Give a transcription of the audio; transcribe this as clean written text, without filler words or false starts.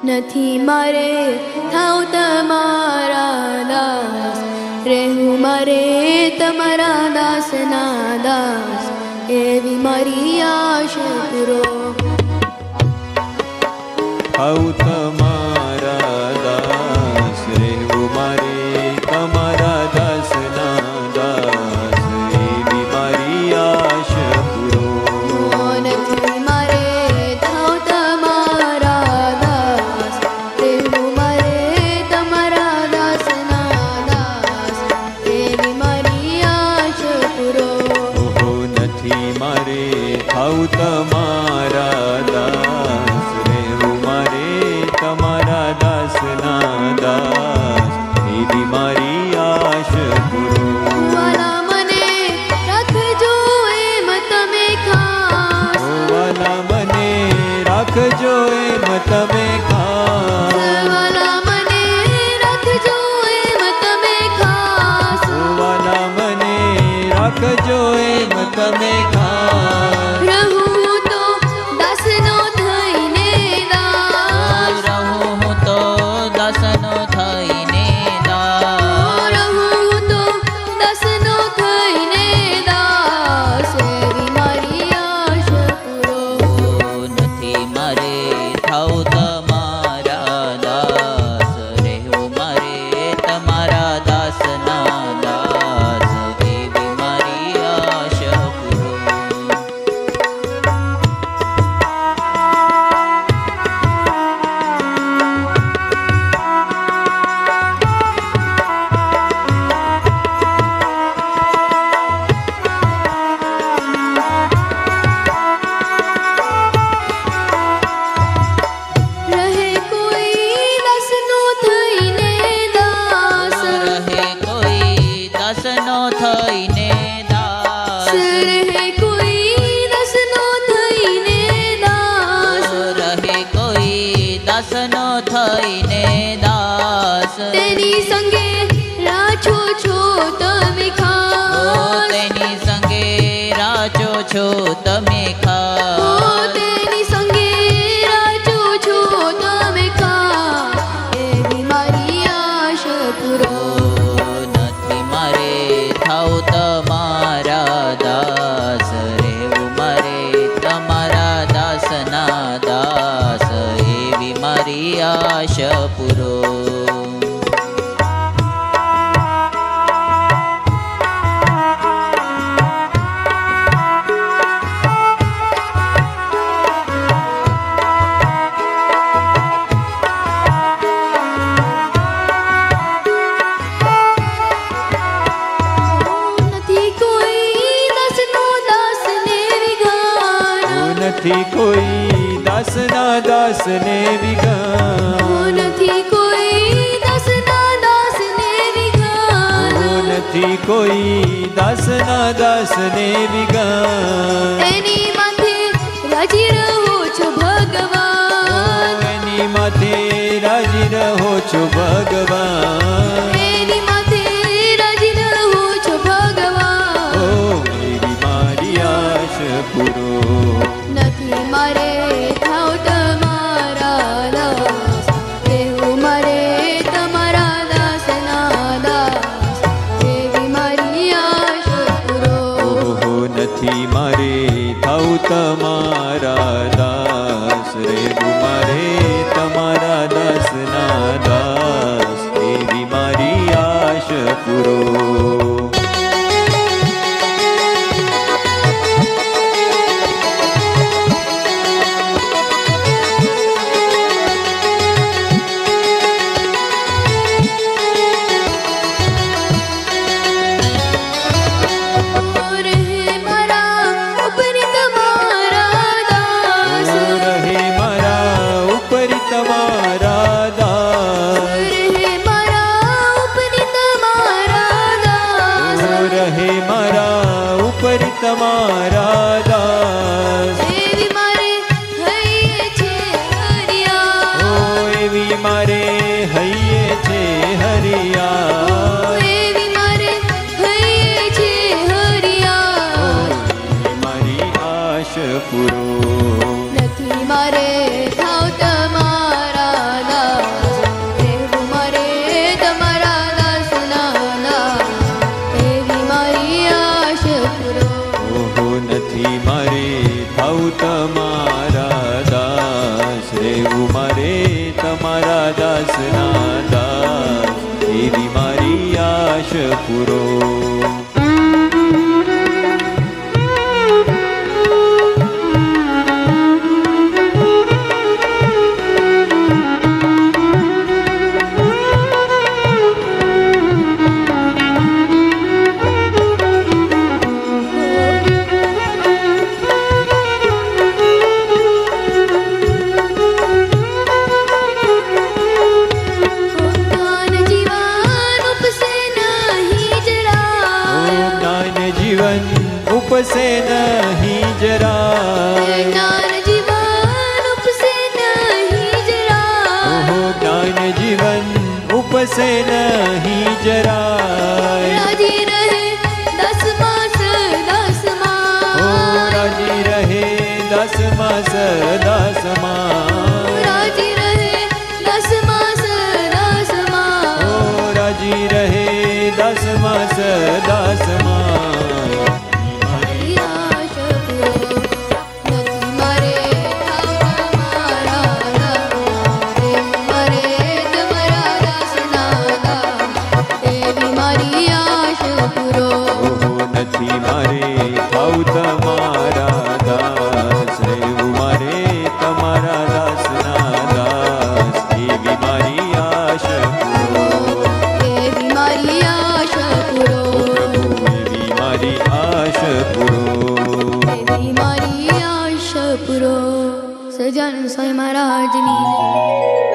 નથી મારે થાવ તમારા દાસ, રહેવું મારે તમારા દાસના દાસ, એવી મારી આશા પૂરો. થાવ તમારા દાસ, રહેવું મારે તમારા દાસના દાસ, એવી મારી આશા પૂરો. નથી મારે થાવ તમારા દાસ, રહેવું મારે તમારા દાસના દાસ, એવી મારી આશા પૂરો. ઓહો નથી મારે થાવ તમારા દાસ, રહેવું મારે તમારા દાસના દાસ, એવી મારી આશા પૂરો. વાલા મને રાખજો એમ તમે ખાસ, વાલા મને રાખજો એમ તમે ખાસ, વાલા મને રાખજો એમ તમે ખાસ, વાલા મને રાખજો એમ તમે ખાસ. રહું તો દાસનો થઈને દાસ, રહું તો દાસનો થઈને દાસ, રહું તો દાસનો થઈને દાસ, એવી મારી આશા પૂરો. નથી મારે થાવ તમારા દાસ, રહેવું મારે તમારા દાસના દાસ, એવી મારી આશા પૂરો. રહે કોઈ દાસનો થઈને દાસ, રહે કોઈ દાસનો થઈને દાસ, રહે કોઈ દાસનો થઈને દાસ, રહે કોઈ દાસનો થઈને દાસ, તેની સંગે રાચો છો તમે ઓ ખાસ, તેની સંગે રાચો છો તમે ઓ ખાસ. તેની સંગે રાચો છો તમે ખાસ, એવી મારી આશા પૂરો. નથી મારે થાવ તમારા દાસ, રહેવું મારે તમારા દાસના દાસ, એવી મારી આશા પૂરો. નથી કોઈ દાસનો દાસને વિઘાન, નથી કોઈ દાસના દાસને વિઘાન, નથી કોઈ દાસના દાસને વિઘાન, નથી કોઈ દાસના દાસને વિઘાન. એની માથે રાજી રહો છો ભગવાન, એની માથે રાજી રહો છો ભગવાન. એની માથે રાજી રહો છો ભગવાન. ઓ એવી મારી આશા પૂરો. નથી મારે થાવ તમારા દાસ, રહેવું મારે તમારા દાસના દાસ, એવી મારી આશા પૂરો. ઓહો નથી મારે થાવ તમારા દાસ, રહેવું મારે તમારા દાસના દાસ, એવી મારે તમારા દાસના દાસ એવી મારી આશ પૂરો. ઉપસે નહીં જરાય, જ્ઞાન જીવન ઉપસે નહીં જરાય, ઓહો જ્ઞાન જીવન ઉપસે નહીં જરાય. રાજી રહે 10 માસ 10 ઓ રાજી રહે 10 માસ 10 માસ.